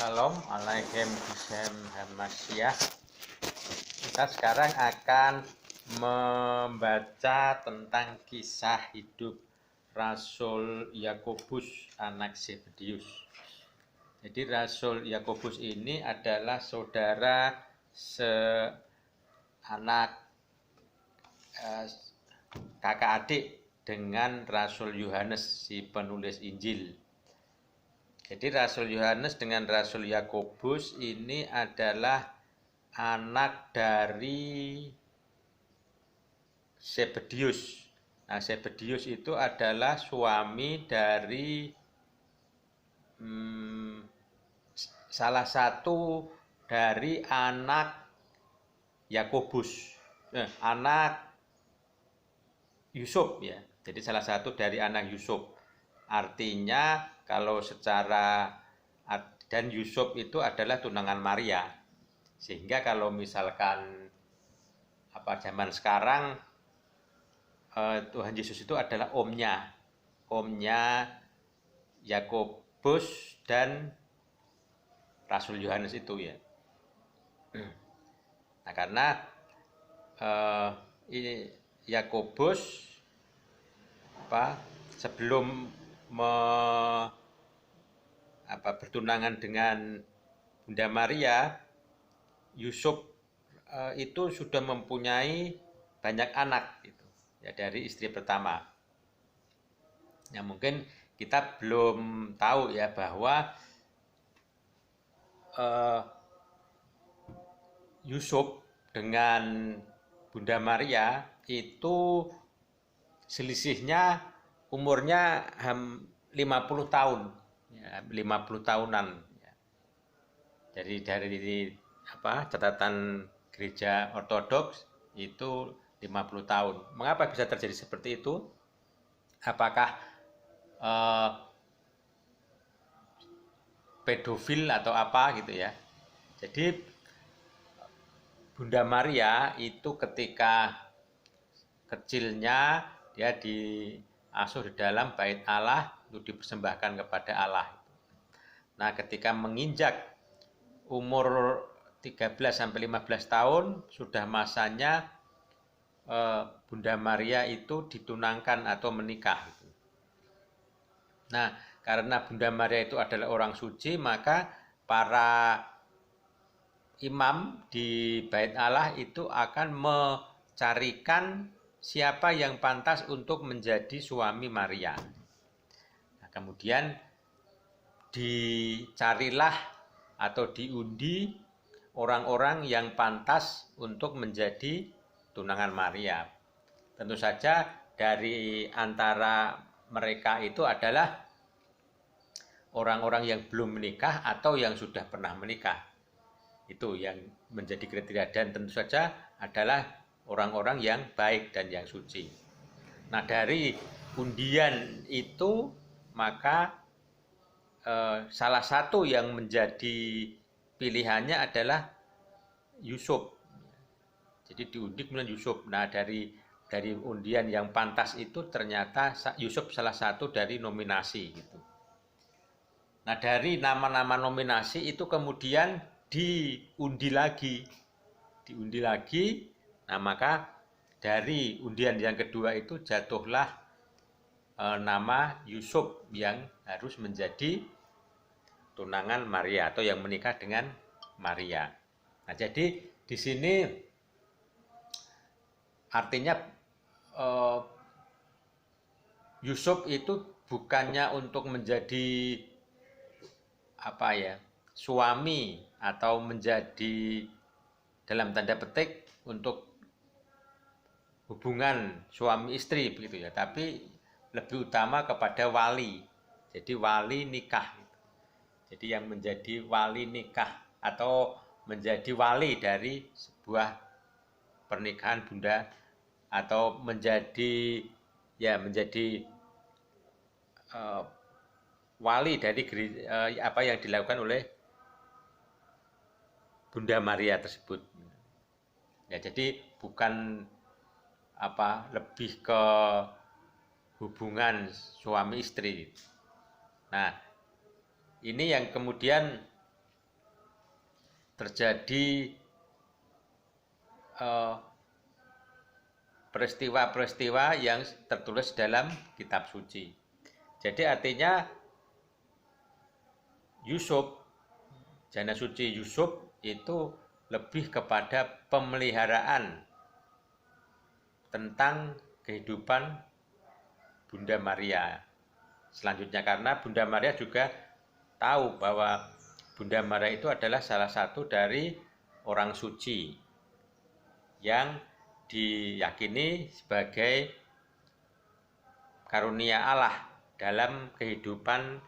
Shalom alaikum Hamasyah. Kita sekarang akan membaca tentang kisah hidup Rasul Yakobus anak Zebedius. Jadi Rasul Yakobus ini adalah saudara seanak kakak adik dengan Rasul Yohanes si penulis Injil. Jadi Rasul Yohanes dengan Rasul Yakobus ini adalah anak dari Zebedius. Nah, Zebedius itu adalah suami dari salah satu dari anak Yakobus, anak Yusuf ya. Jadi salah satu dari anak Yusuf. Artinya kalau secara dan Yusuf itu adalah tunangan Maria. Sehingga kalau misalkan zaman sekarang Tuhan Yesus itu adalah omnya Yakobus dan Rasul Yohanes itu ya. Nah, karena ini Yakobus sebelum bertunangan dengan Bunda Maria, Yusuf itu sudah mempunyai banyak anak gitu, ya, dari istri pertama. Ya, mungkin kita belum tahu ya bahwa Yusuf dengan Bunda Maria itu selisihnya umurnya 50 tahun, ya, 50 tahunan. Ya. Jadi dari catatan gereja ortodoks itu 50 tahun. Mengapa bisa terjadi seperti itu? Apakah pedofil atau apa gitu ya? Jadi Bunda Maria itu ketika kecilnya dia diasuh di dalam bait Allah untuk dipersembahkan kepada Allah. Nah, ketika menginjak umur 13-15 tahun sudah masanya Bunda Maria itu ditunangkan atau menikah. Nah, karena Bunda Maria itu adalah orang suci, maka para imam di bait Allah itu akan mencarikan siapa yang pantas untuk menjadi suami Maria. Nah, kemudian dicarilah atau diundi orang-orang yang pantas untuk menjadi tunangan Maria. Tentu saja dari antara mereka itu adalah orang-orang yang belum menikah atau yang sudah pernah menikah. Itu yang menjadi kriteria, dan tentu saja adalah orang-orang yang baik dan yang suci. Nah, dari undian itu maka salah satu yang menjadi pilihannya adalah Yusuf. Jadi diundi kemudian Yusuf. Nah, dari undian yang pantas itu ternyata Yusuf salah satu dari nominasi gitu. Nah, dari nama-nama nominasi itu kemudian diundi lagi. Nah, maka dari undian yang kedua itu jatuhlah nama Yusuf yang harus menjadi tunangan Maria atau yang menikah dengan Maria. Nah, jadi di sini artinya Yusuf itu bukannya untuk menjadi suami atau menjadi dalam tanda petik untuk hubungan suami istri begitu ya, tapi lebih utama kepada wali. Jadi wali nikah. Jadi yang menjadi wali nikah atau menjadi wali dari sebuah pernikahan Bunda, atau menjadi wali dari apa yang dilakukan oleh Bunda Maria tersebut. Ya, jadi bukan lebih ke hubungan suami istri. Nah, ini yang kemudian terjadi peristiwa-peristiwa yang tertulis dalam kitab suci. Jadi artinya Yusuf, jana suci Yusuf itu lebih kepada pemeliharaan tentang kehidupan Bunda Maria. Selanjutnya karena Bunda Maria juga tahu bahwa Bunda Maria itu adalah salah satu dari orang suci yang diyakini sebagai karunia Allah dalam kehidupan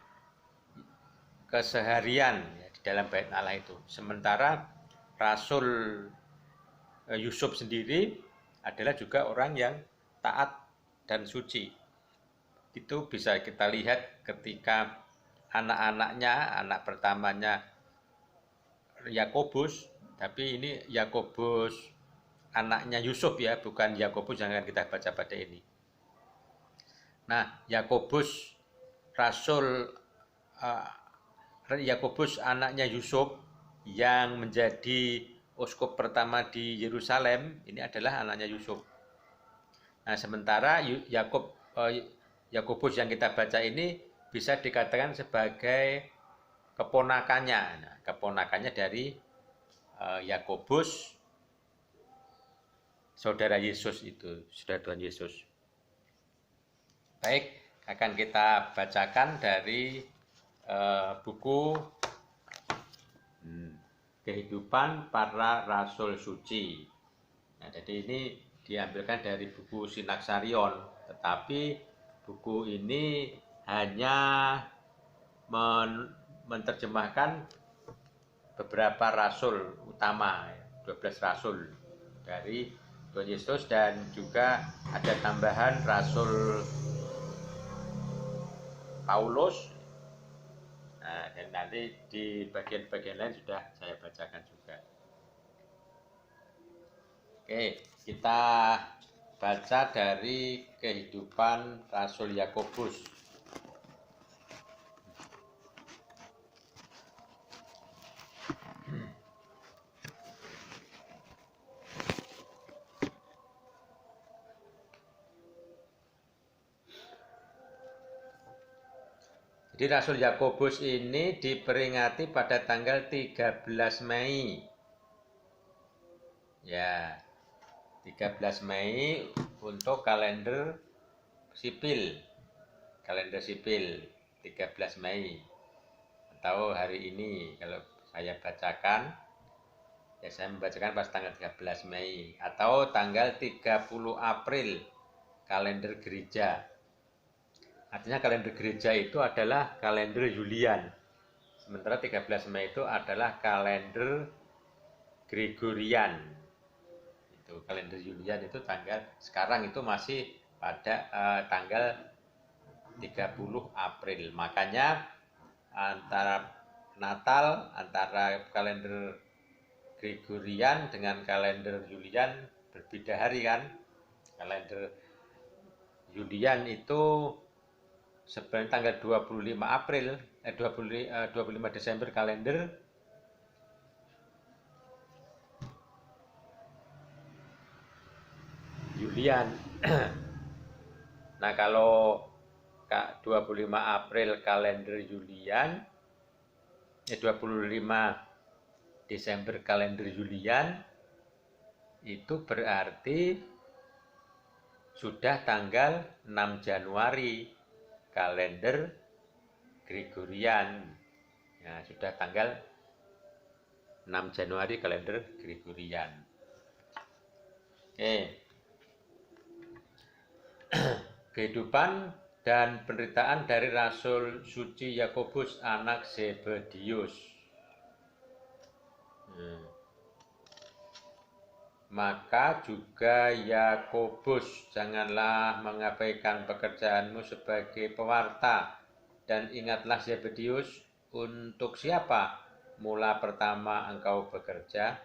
keseharian di dalam bait Allah itu. Sementara Rasul Yusuf sendiri adalah juga orang yang taat dan suci. Itu bisa kita lihat ketika anak-anaknya, anak pertamanya Yakobus, tapi ini Yakobus anaknya Yusuf ya, bukan Yakobus yang akan kita baca pada ini. Nah, Yakobus Rasul Yakobus anaknya Yusuf yang menjadi uskup pertama di Yerusalem, ini adalah anaknya Yusuf. Nah, sementara Yakobus yang kita baca ini bisa dikatakan sebagai keponakannya. Nah, keponakannya dari Yakobus, saudara Yesus itu, saudara Tuhan Yesus. Baik, akan kita bacakan dari buku Kehidupan Para Rasul Suci. Nah, jadi ini diambilkan dari buku Sinaksarion, tetapi buku ini hanya menerjemahkan beberapa rasul utama, 12 rasul dari Tuhan Yesus, dan juga ada tambahan Rasul Paulus. Nah, dan nanti di bagian-bagian lain sudah saya bacakan juga. Oke, kita baca dari Kehidupan Rasul Yakobus. Jadi Rasul Yakobus ini diperingati pada tanggal 13 Mei. Ya, 13 Mei untuk kalender sipil. Kalender sipil 13 Mei. Atau hari ini kalau saya bacakan, ya saya membacakan pas tanggal 13 Mei atau tanggal 30 April kalender gereja. Artinya kalender gereja itu adalah kalender Julian. Sementara 13 Mei itu adalah kalender Gregorian. Itu kalender Julian itu tanggal sekarang itu masih pada tanggal 30 April. Makanya antara Natal, antara kalender Gregorian dengan kalender Julian berbeda hari kan. Kalender Julian itu sebenarnya tanggal 25 April 25 Desember kalender Julian. Nah, kalau 25 April kalender Julian 25 Desember kalender Julian itu berarti sudah tanggal 6 Januari kalender Gregorian. Ya, sudah tanggal 6 Januari kalender Gregorian. Oke. Kehidupan dan penderitaan dari Rasul Suci Yakobus anak Zebedius. Maka juga Yakobus, janganlah mengabaikan pekerjaanmu sebagai pewarta, dan ingatlah Zebedius, untuk siapa mula pertama engkau bekerja?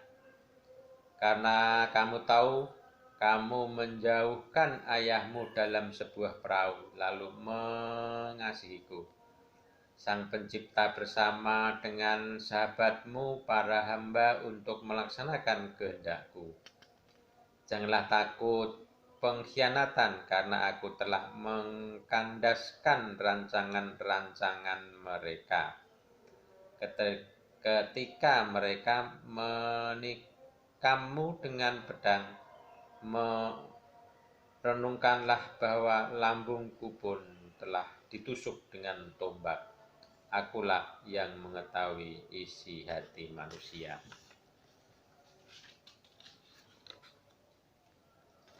Karena kamu tahu, kamu menjauhkan ayahmu dalam sebuah perahu, lalu mengasihiku. Sang Pencipta bersama dengan sahabatmu, para hamba untuk melaksanakan kehendak-Ku. Janganlah takut pengkhianatan, karena Aku telah mengkandaskan rancangan-rancangan mereka. Ketika mereka menikammu dengan pedang, renungkanlah bahwa lambungku pun telah ditusuk dengan tombak. Akulah yang mengetahui isi hati manusia.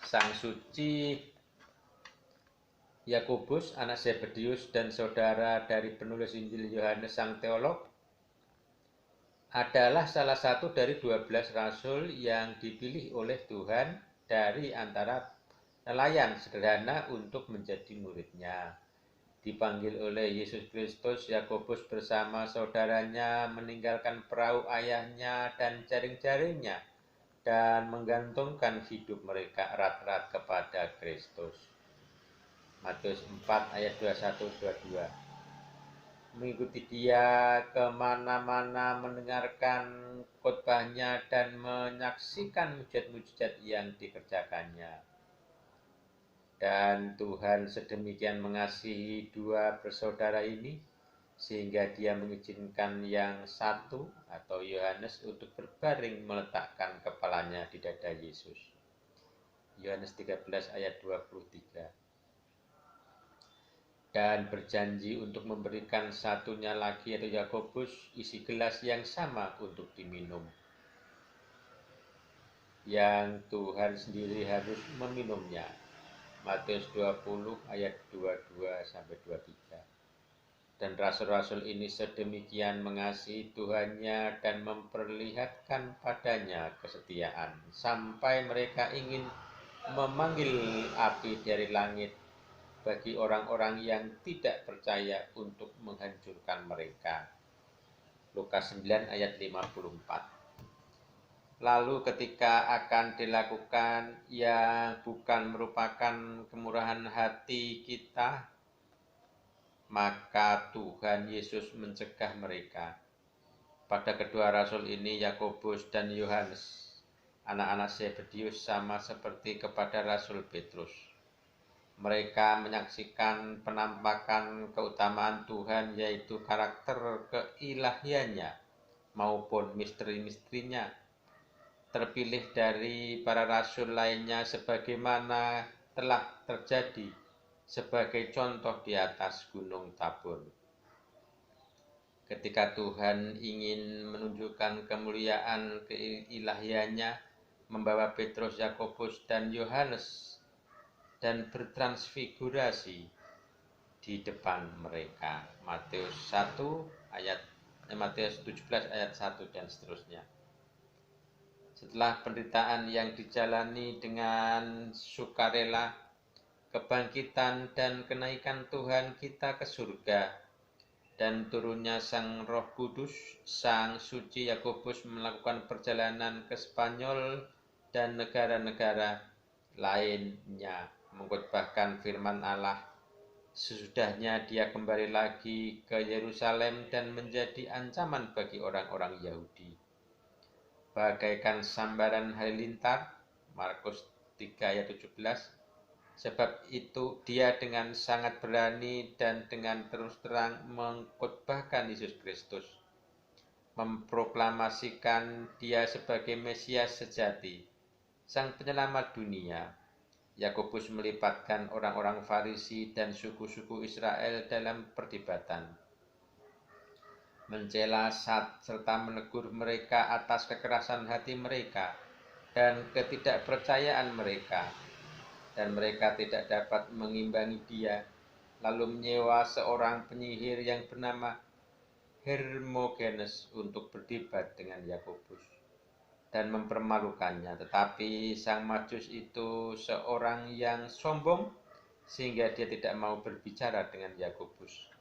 Sang suci Yakobus, anak Zebedius dan saudara dari penulis Injil Yohanes sang teolog, adalah salah satu dari 12 rasul yang dipilih oleh Tuhan dari antara nelayan sederhana untuk menjadi muridnya. Dipanggil oleh Yesus Kristus, Yakobus bersama saudaranya meninggalkan perahu ayahnya dan jaring-jaringnya dan menggantungkan hidup mereka erat-erat kepada Kristus. Matius 4 ayat 21-22. Mengikuti dia kemana-mana, mendengarkan khotbahnya dan menyaksikan mujizat-mujizat yang dikerjakannya. Dan Tuhan sedemikian mengasihi dua bersaudara ini, sehingga dia mengizinkan yang satu atau Yohanes untuk berbaring meletakkan kepalanya di dada Yesus. Yohanes 13 ayat 23. Dan berjanji untuk memberikan satunya lagi yaitu Yakobus isi gelas yang sama untuk diminum, yang Tuhan sendiri harus meminumnya. Matius 20 ayat 22-23. Dan rasul-rasul ini sedemikian mengasihi Tuhannya dan memperlihatkan padanya kesetiaan, sampai mereka ingin memanggil api dari langit bagi orang-orang yang tidak percaya untuk menghancurkan mereka. Lukas 9 ayat 54. Lalu ketika akan dilakukan yang bukan merupakan kemurahan hati kita, maka Tuhan Yesus mencegah mereka. Pada kedua rasul ini, Yakobus dan Yohanes, anak-anak Zebedius, sama seperti kepada Rasul Petrus. Mereka menyaksikan penampakan keutamaan Tuhan, yaitu karakter keilahiannya maupun misteri-misterinya, terpilih dari para rasul lainnya sebagaimana telah terjadi sebagai contoh di atas Gunung Tabor. Ketika Tuhan ingin menunjukkan kemuliaan keilahiannya, membawa Petrus, Yakobus, dan Yohanes dan bertransfigurasi di depan mereka. Matius 17 ayat 1 dan seterusnya. Setelah penderitaan yang dijalani dengan sukarela, kebangkitan dan kenaikan Tuhan kita ke surga, dan turunnya Sang Roh Kudus, Sang Suci Yakobus melakukan perjalanan ke Spanyol dan negara-negara lainnya, mengkhotbahkan firman Allah. Sesudahnya dia kembali lagi ke Yerusalem dan menjadi ancaman bagi orang-orang Yahudi, bagaikan sambaran halilintar. Markus 3 ayat 17. Sebab itu dia dengan sangat berani dan dengan terus terang mengkhotbahkan Yesus Kristus, memproklamasikan dia sebagai Mesias sejati, Sang Penyelamat dunia. Yakobus melibatkan orang-orang Farisi dan suku-suku Israel dalam perdebatan, mencela serta menegur mereka atas kekerasan hati mereka dan ketidakpercayaan mereka, dan mereka tidak dapat mengimbangi dia, lalu menyewa seorang penyihir yang bernama Hermogenes untuk berdebat dengan Yakobus dan mempermalukannya. Tetapi sang Majus itu seorang yang sombong, sehingga dia tidak mau berbicara dengan Yakobus.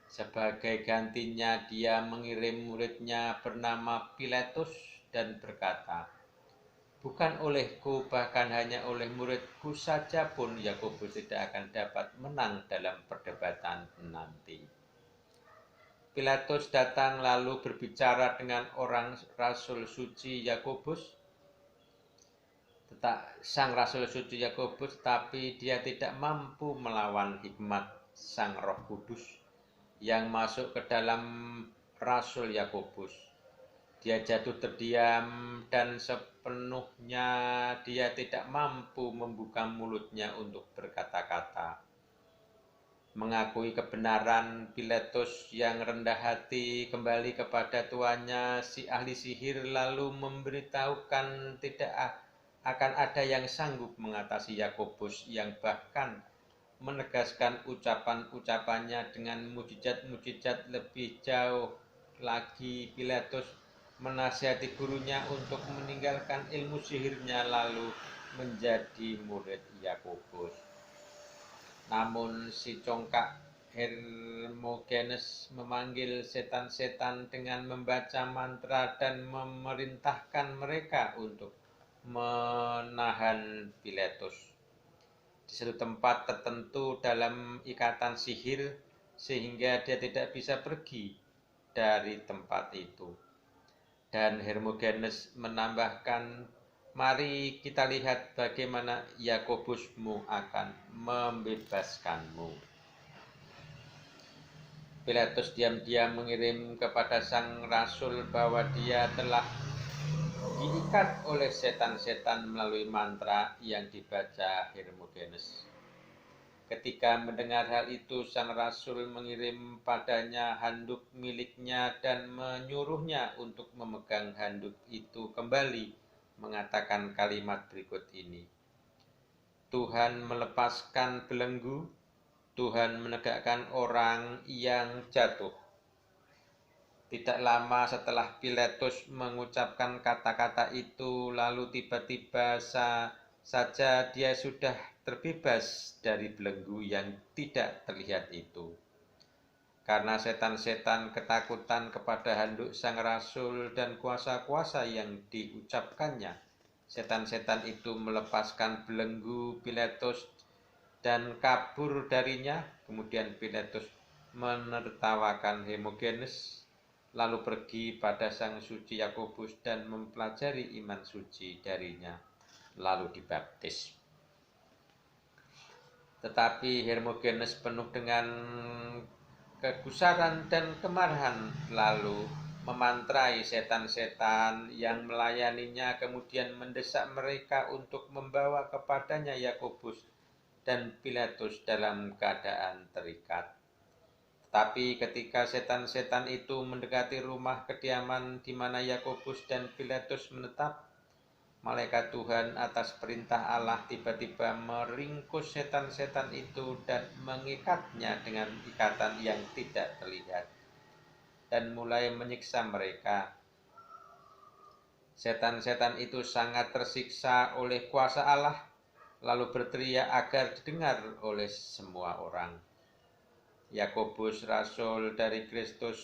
Sebagai gantinya, dia mengirim muridnya bernama Pilatus dan berkata, "Bukan olehku, bahkan hanya oleh muridku saja pun Yakobus tidak akan dapat menang dalam perdebatan nanti." Pilatus datang lalu berbicara dengan orang Rasul suci Yakobus. Sang Rasul suci Yakobus, tapi dia tidak mampu melawan hikmat Sang Roh Kudus yang masuk ke dalam Rasul Yakobus. Dia jatuh terdiam dan sepenuhnya dia tidak mampu membuka mulutnya untuk berkata-kata. Mengakui kebenaran, Pilatus yang rendah hati kembali kepada tuannya, si ahli sihir, lalu memberitahukan tidak akan ada yang sanggup mengatasi Yakobus, yang bahkan menegaskan ucapan-ucapannya dengan mujizat-mujizat lebih jauh lagi. Pilatus menasihati gurunya untuk meninggalkan ilmu sihirnya lalu menjadi murid Yakobus. Namun si congkak Hermogenes memanggil setan-setan dengan membaca mantra dan memerintahkan mereka untuk menahan Pilatus di satu tempat tertentu dalam ikatan sihir sehingga dia tidak bisa pergi dari tempat itu. Dan Hermogenes menambahkan, mari kita lihat bagaimana Yakobusmu akan membebaskanmu. Pilatus diam-diam mengirim kepada sang rasul bahwa dia telah diikat oleh setan-setan melalui mantra yang dibaca Hermogenes. Ketika mendengar hal itu, sang rasul mengirim padanya handuk miliknya dan menyuruhnya untuk memegang handuk itu kembali, mengatakan kalimat berikut ini. Tuhan melepaskan belenggu, Tuhan menegakkan orang yang jatuh. Tidak lama setelah Pilatus mengucapkan kata-kata itu, lalu tiba-tiba saja dia sudah terbebas dari belenggu yang tidak terlihat itu. Karena setan-setan ketakutan kepada handuk sang rasul dan kuasa-kuasa yang diucapkannya, setan-setan itu melepaskan belenggu Pilatus dan kabur darinya. Kemudian Pilatus menertawakan Hermogenes, lalu pergi pada sang suci Yakobus dan mempelajari iman suci darinya, lalu dibaptis. Tetapi Hermogenes penuh dengan kegusaran dan kemarahan, lalu memantrai setan-setan yang melayaninya, kemudian mendesak mereka untuk membawa kepadanya Yakobus dan Pilatus dalam keadaan terikat. Tapi ketika setan-setan itu mendekati rumah kediaman di mana Yakobus dan Pilatus menetap, malaikat Tuhan atas perintah Allah tiba-tiba meringkus setan-setan itu dan mengikatnya dengan ikatan yang tidak terlihat dan mulai menyiksa mereka. Setan-setan itu sangat tersiksa oleh kuasa Allah, lalu berteriak agar didengar oleh semua orang. Yakobus, rasul dari Kristus,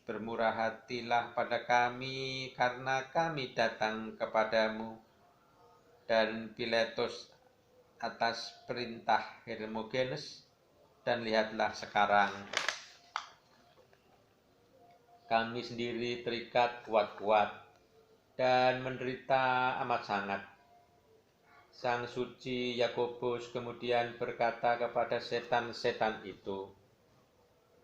bermurah hatilah pada kami karena kami datang kepadamu. Dan Pilatus atas perintah Hermogenes, dan lihatlah sekarang kami sendiri terikat kuat-kuat dan menderita amat sangat. Sang suci Yakobus kemudian berkata kepada setan-setan itu,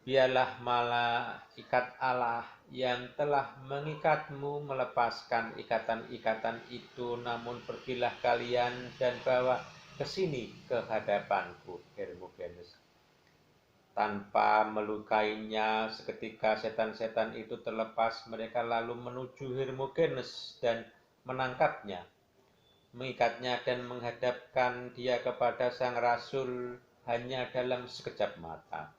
biarlah malaikat Allah yang telah mengikatmu melepaskan ikatan-ikatan itu, namun pergilah kalian dan bawa ke sini ke hadapanku Hermogenes. Tanpa melukainya, seketika setan-setan itu terlepas. Mereka lalu menuju Hermogenes dan menangkapnya, mengikatnya dan menghadapkan dia kepada sang rasul hanya dalam sekejap mata,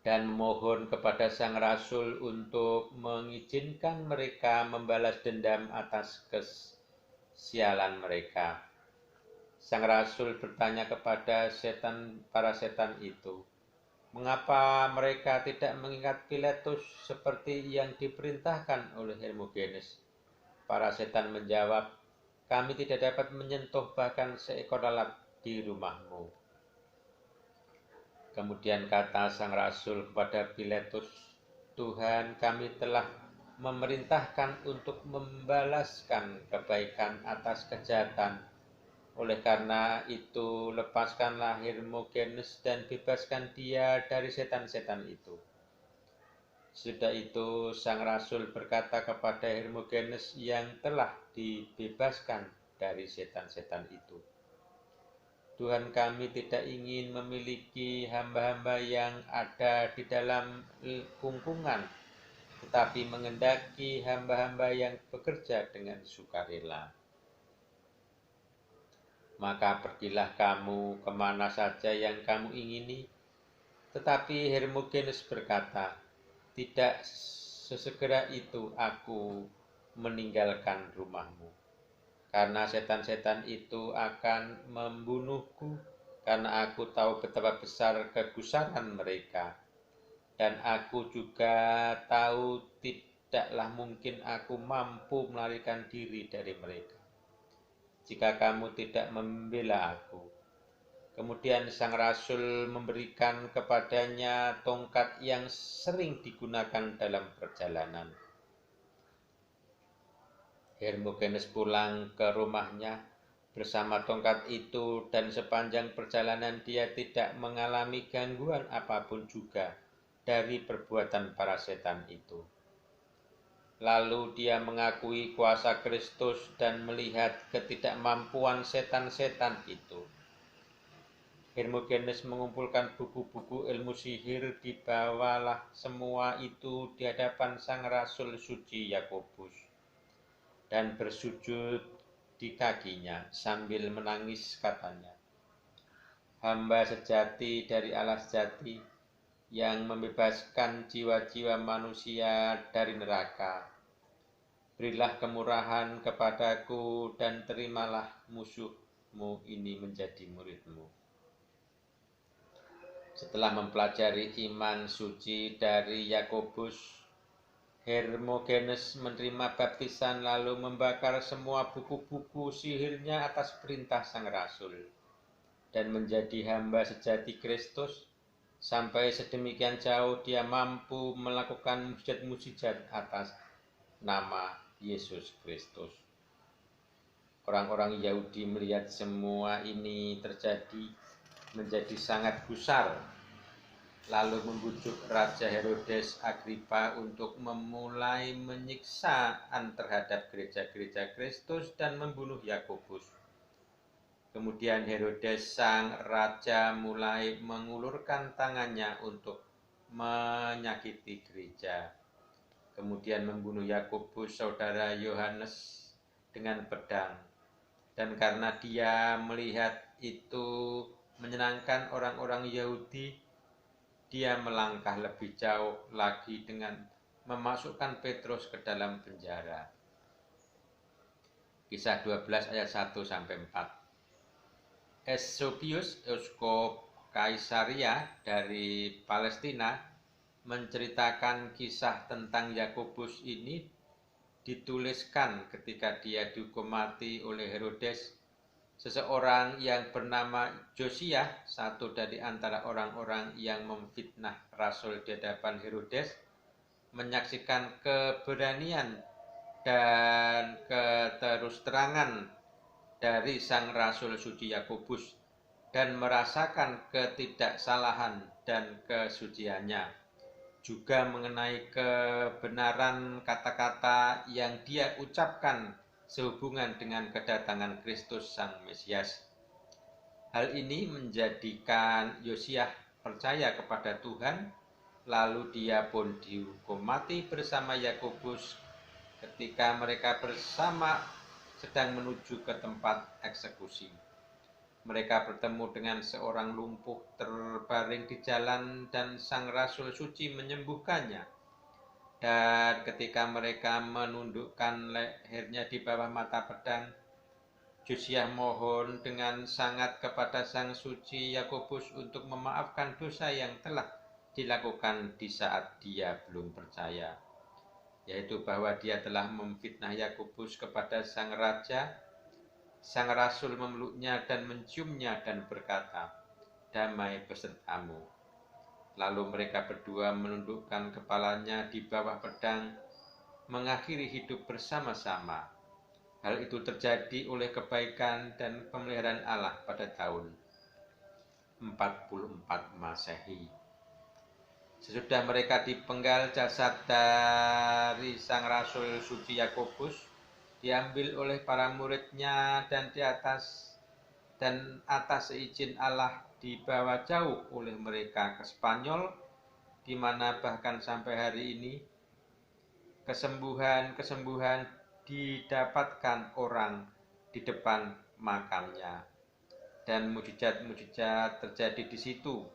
dan mohon kepada sang rasul untuk mengizinkan mereka membalas dendam atas kesialan mereka. Sang rasul bertanya kepada para setan itu, mengapa mereka tidak mengikat Pilatus seperti yang diperintahkan oleh Hermogenes? Para setan menjawab, kami tidak dapat menyentuh bahkan seekor lalat di rumahmu. Kemudian kata sang rasul kepada Pilatus, Tuhan, kami telah memerintahkan untuk membalaskan kebaikan atas kejahatan. Oleh karena itu, lepaskanlah Hermogenes dan bebaskan dia dari setan-setan itu. Sudah itu, sang rasul berkata kepada Hermogenes yang telah dibebaskan dari setan-setan itu, Tuhan, kami tidak ingin memiliki hamba-hamba yang ada di dalam kungkungan, tetapi mengendaki hamba-hamba yang bekerja dengan sukarela. Maka pergilah kamu kemana saja yang kamu ingini. Tetapi Hermogenes berkata, tidak sesegera itu aku meninggalkan rumahmu. Karena setan-setan itu akan membunuhku, karena aku tahu betapa besar kegusaran mereka. Dan aku juga tahu tidaklah mungkin aku mampu melarikan diri dari mereka, jika kamu tidak membela aku. Kemudian sang rasul memberikan kepadanya tongkat yang sering digunakan dalam perjalanan. Hermogenes pulang ke rumahnya bersama tongkat itu, dan sepanjang perjalanan dia tidak mengalami gangguan apapun juga dari perbuatan para setan itu. Lalu dia mengakui kuasa Kristus dan melihat ketidakmampuan setan-setan itu. Hermogenes mengumpulkan buku-buku ilmu sihir, dibawalah semua itu di hadapan sang rasul suci Yakobus dan bersujud di kakinya sambil menangis, katanya, hamba sejati dari Allah sejati yang membebaskan jiwa-jiwa manusia dari neraka, berilah kemurahan kepadaku dan terimalah musuhmu ini menjadi muridmu. Setelah mempelajari iman suci dari Yakobus, Hermogenes menerima baptisan lalu membakar semua buku-buku sihirnya atas perintah sang rasul dan menjadi hamba sejati Kristus. Sampai sedemikian jauh dia mampu melakukan mujizat-mujizat atas nama Yesus Kristus. Orang-orang Yahudi melihat semua ini terjadi menjadi sangat gusar, lalu membujuk Raja Herodes Agripa untuk memulai penyiksaan terhadap gereja-gereja Kristus dan membunuh Yakobus. Kemudian Herodes sang raja mulai mengulurkan tangannya untuk menyakiti gereja. Kemudian membunuh Yakobus saudara Yohanes dengan pedang. Dan karena dia melihat itu menyenangkan orang-orang Yahudi, dia melangkah lebih jauh lagi dengan memasukkan Petrus ke dalam penjara. Kisah 12 ayat 1-4. Eusebius, Euskop Kaisaria dari Palestina, menceritakan kisah tentang Yakobus ini dituliskan ketika dia dihukum mati oleh Herodes. Seseorang yang bernama Josiah, satu dari antara orang-orang yang memfitnah Rasul di hadapan Herodes, menyaksikan keberanian dan keterus-terangan dari sang Rasul suci Yakobus dan merasakan ketidaksalahan dan kesuciannya, juga mengenai kebenaran kata-kata yang dia ucapkan sehubungan dengan kedatangan Kristus Sang Mesias. Hal ini menjadikan Yosiah percaya kepada Tuhan, lalu dia pun dihukum mati bersama Yakobus ketika mereka bersama sedang menuju ke tempat eksekusi. Mereka bertemu dengan seorang lumpuh terbaring di jalan dan sang Rasul suci menyembuhkannya. Dan ketika mereka menundukkan lehernya di bawah mata pedang, Josiah mohon dengan sangat kepada sang suci Yakobus untuk memaafkan dosa yang telah dilakukan di saat dia belum percaya, yaitu bahwa dia telah memfitnah Yakobus kepada sang raja. Sang rasul memeluknya dan menciumnya dan berkata, damai besertamu. Lalu mereka berdua menundukkan kepalanya di bawah pedang, mengakhiri hidup bersama-sama. Hal itu terjadi oleh kebaikan dan pemeliharaan Allah pada tahun 44 Masehi. Sesudah mereka dipenggal, jasad dari sang rasul suci Yakobus diambil oleh para muridnya dan atas seizin Allah dibawa jauh oleh mereka ke Spanyol, di mana bahkan sampai hari ini kesembuhan didapatkan orang di depan makamnya, dan mujizat-mujizat terjadi di situ.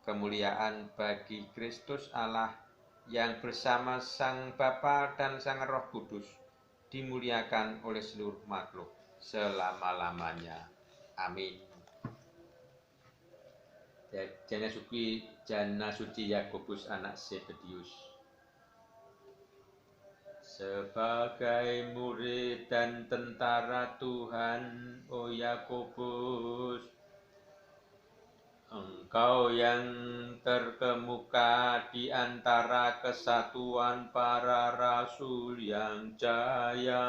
Kemuliaan bagi Kristus Allah yang bersama Sang Bapa dan Sang Roh Kudus dimuliakan oleh seluruh makhluk selama-lamanya. Amin. Jana Suci Yakobus anak Zebedius. Sebagai murid dan tentara Tuhan, oh Yakobus, engkau yang terkemuka di antara kesatuan para rasul yang jaya,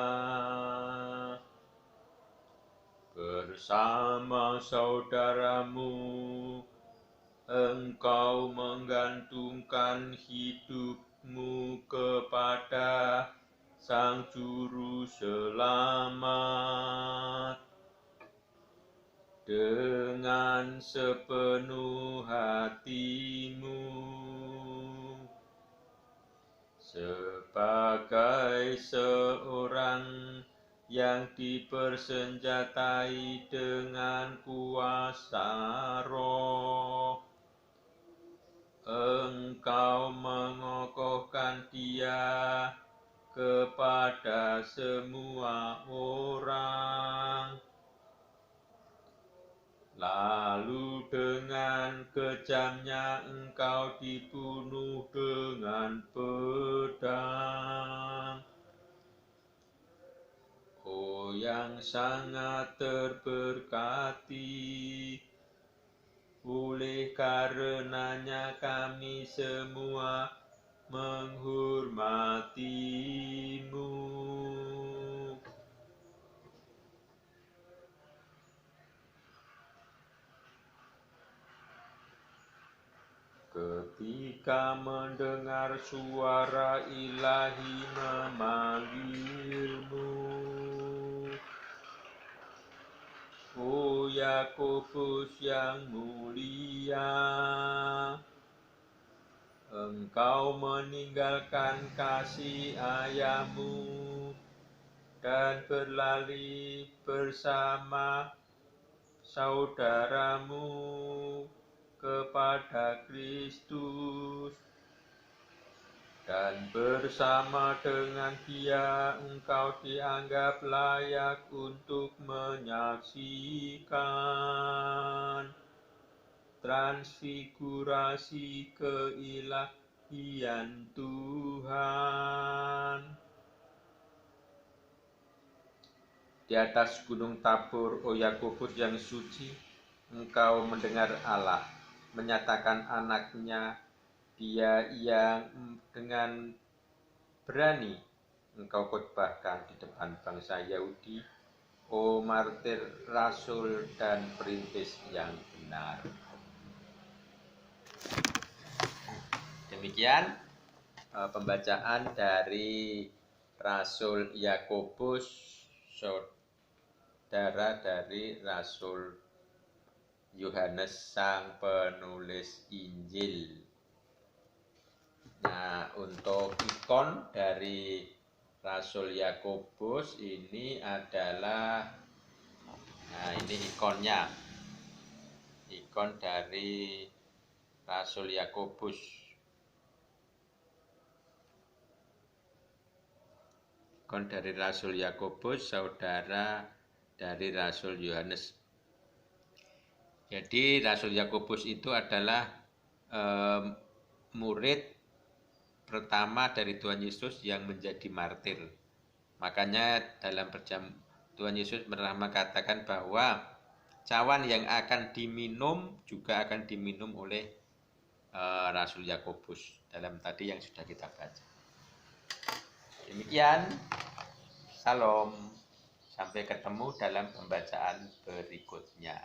bersama saudaramu, engkau menggantungkan hidupmu kepada Sang Juru Selamat dengan sepenuh hatimu, sebagai seorang yang dipersenjatai dengan kuasa Roh. Engkau mengokohkan dia kepada semua orang. Lalu dengan kejamnya engkau dibunuh dengan pedang. Oh yang sangat terberkati, oleh karenanya kami semua menghormatimu. Ketika mendengar suara ilahi memanggilmu, oh Yakobus yang mulia, engkau meninggalkan kasih ayahmu dan berlari bersama saudaramu kepada Kristus, dan bersama dengan dia engkau dianggap layak untuk menyaksikan transfigurasi keilahian Tuhan. Di atas gunung Tabor, oh Yakobus yang suci, engkau mendengar Allah menyatakan anaknya, dia yang dengan berani engkau khotbahkan di depan bangsa Yahudi, oh martir, rasul, dan perintis yang benar. Demikian pembacaan dari Rasul Yakobus, saudara dari Rasul Yohanes sang penulis Injil. Nah, untuk ikon dari Rasul Yakobus ini adalah, nah ini ikonnya, ikon dari Rasul Yakobus. Ikon dari Rasul Yakobus, saudara dari Rasul Yohanes. Jadi Rasul Yakobus itu adalah murid pertama dari Tuhan Yesus yang menjadi martir. Makanya dalam Tuhan Yesus pernah mengatakan bahwa cawan yang akan diminum juga akan diminum oleh Rasul Yakobus dalam tadi yang sudah kita baca. Demikian, salam, sampai ketemu dalam pembacaan berikutnya.